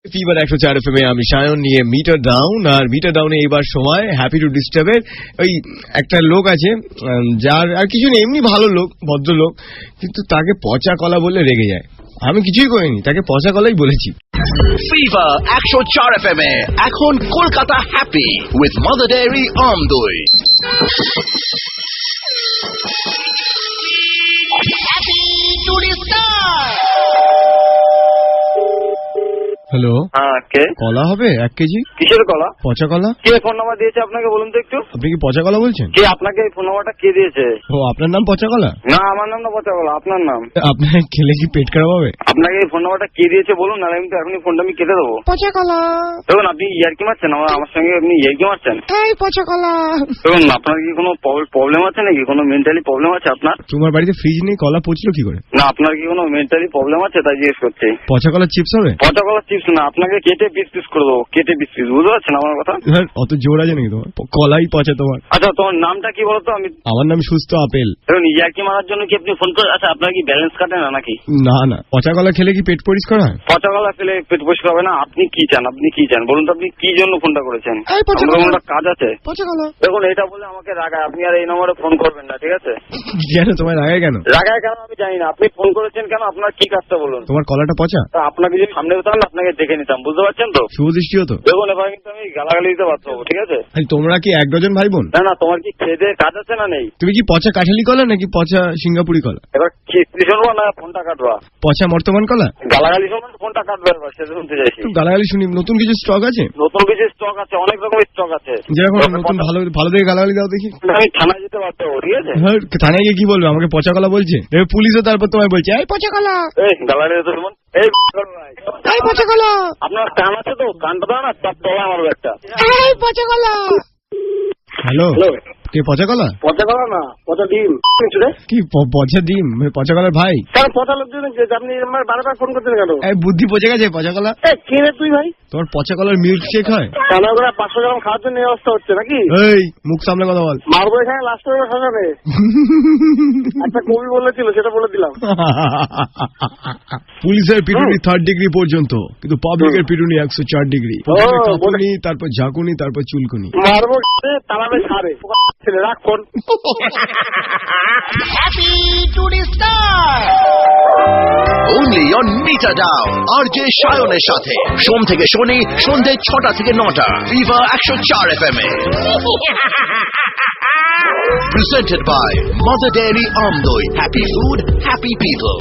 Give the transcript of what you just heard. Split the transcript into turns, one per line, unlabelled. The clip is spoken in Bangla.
ফিভার 104 FM এ আমি সায়ন নিয়ে মিটার ডাউন। আর মিটার ডাউনে এবার সময় হ্যাপি টু ডিস্টার্বের ওই একটা লোক আছে যার আর কিছু নেই, এমনি ভালো লোক, ভদ্রলোক, কিন্তু তাকে পচা কলা বলে রেগে যায়। আমি কিছুই করিনি, তাকে পচা কলাই বলেছি।
ফিভার 104 FM এ এখন Kolkata happy with Mother Dairy আমদই। Happy to disturb.
হ্যালো,
হ্যাঁ কে?
কলা হবে 1 কেজি।
কিসের কলা?
পচা কলা।
কে ফোন নাম্বার দিয়েছে আপনাকে বলুন তো একটু?
আপনি কি পচা কলা বলছেন?
কে আপনাকে এই ফোন নাম্বারটা কে দিয়েছে?
ও, আপনার নাম পচা কলা?
না, আমার নাম না পচা কলা, আপনার নাম।
আপনার খেলে কি পেট খারাপ হবে?
আপনাকে এই ফোন নাম্বারটা কে দিয়েছে বলুন, না আমি তো এখনই ফোনটা আমি কেটে দেবো।
পচা কলা।
দেখুন আপনি ইয়ার্কি মারছেন, আমার সঙ্গে আপনি ইয়ার্কি মারছেন।
এই পচা কলা।
দেখুন আপনার কি কোনো প্রবলেম আছে নাকি? কোনো মেন্টালি প্রবলেম আছে আপনার?
তোমার বাড়িতে ফ্রিজ নেই, কলা পচলো কি করে?
না, আপনার কি কোনো মেন্টালি প্রবলেম আছে তাই জিজ্ঞেস করছি।
পচা কলার চিপস হবে?
পচা কলার চিপস না, আপনাকে কেটে পিস পিস করে দেবো, কেটে পিস পিস। বুঝতে পারছেন আমার কথা?
অত জোর আছে নাকি তোমার? কলাই পচা তোমার।
আচ্ছা তোমার নামটা কি বলতো?
আমার নাম সুস্থ আপেল।
দেখুন ইয়ার্কি মারার জন্য কি আপনি ফোন করে? আচ্ছা আপনার কি ব্যালেন্স কাটে না নাকি?
না না, পচা কলা খেলে কি পেট পরিষ্কার হয়?
পচা কলা খেলে পেট পরিষ্কার হবে না? আপনি কি চান? আপনি কি চান বলুন তো? আপনি কি জন্য ফোনটা করেছেন? আমার কাজ আছে। দেখুন এটা বলে আমাকে রাগায়, আপনি আর এই নম্বরে ফোন করবেন না, ঠিক আছে?
কেন তোমায় রাগায় কেন?
রাগায় কেন আমি জানি না, আপনি ফোন করেছেন কেন? আপনার কি কাজটা বলুন?
তোমার কলাটা পচা?
তা আপনাকে যদি সামনে হতাম না আপনাকে দেখে নিতাম, বুঝতে পারছেন তো?
শুভ দৃষ্টি হতো।
দেখুন এবার কিন্তু আমি গালাগালি দিতে পারবো, ঠিক আছে?
তোমরা কি 1 ডজন ভাই বোন?
না না, তোমার কি খেয়ে দিয়ে কাজ আছে না নেই?
তুমি কি পচা কাঠালি কলা নাকি পচা সিঙ্গাপুরি কলা?
এবার কিস্তি শুনবো না ফোনটা কাটবা?
পচা বর্তমান কলা?
গালাগালি শুনবেন ফোনটা কাটবে, এবার সেটা শুনতে চাইছি।
গালাগালি শুনি। নতুন কিছু স্টক আছে?
নতুন কিছু স্টক আছে, অনেক রকমের স্টক আছে।
যেরকম নতুন ভালো ভালো দেখে গালাগালি দাও দেখি।
আমি থানায় যেতে পারবো, ঠিক আছে?
হ্যাঁ, থানায় গিয়ে কি বলবে? আমাকে পচা কলা বলছে, দেখবে পুলিশও তারপর তোমায় বলছে এই পচা কলা।
এই গালাগালি দিতে শুনুন, এই
পচা কলা।
আপনার কান আছে তো? কানটা দাও না, তার তলা মারবে একটা।
এই পচা কলা। হ্যালো, কে পচা কলা?
পচা কলা না, পচা ডিম।
কি পচা ডিম? পচা কলার ভাই?
স্যার পচা লোকজন আপনি আমার বারবার ফোন করতেন কেন?
এই বুদ্ধি পচে গেছে পচা কলা।
কে রে তুই ভাই?
তোমার পচা কলার মিল্ক শেক হয়?
কেন করে 500 গ্রাম খাওয়ার জন্য এই অবস্থা হচ্ছে নাকি?
এই মুখ সামনে কথা বল।
মারবো এখানে লাস্ট করে শ্মশানে। একটা কবি বলেছিল, সেটা বলে দিলাম।
পুলিশের পিটুনি 3rd ডিগ্রি পর্যন্ত, কিন্তু পাবলিকের পিটুনি 104 ডিগ্রি। কাঁপুনি, তারপর ঝাঁকুনি, তারপর চুলকুনি।
মারবো তালাবে সারে ছেলে। রাখ ফোন।
Happy to disturb only on meter down RJ সায়নের সাথে সোম থেকে শনি সন্ধ্যে 6টা থেকে 9টা ফিভার 104 FM এ। Presented by Mother Dairy Amdoi. Happy food, happy people.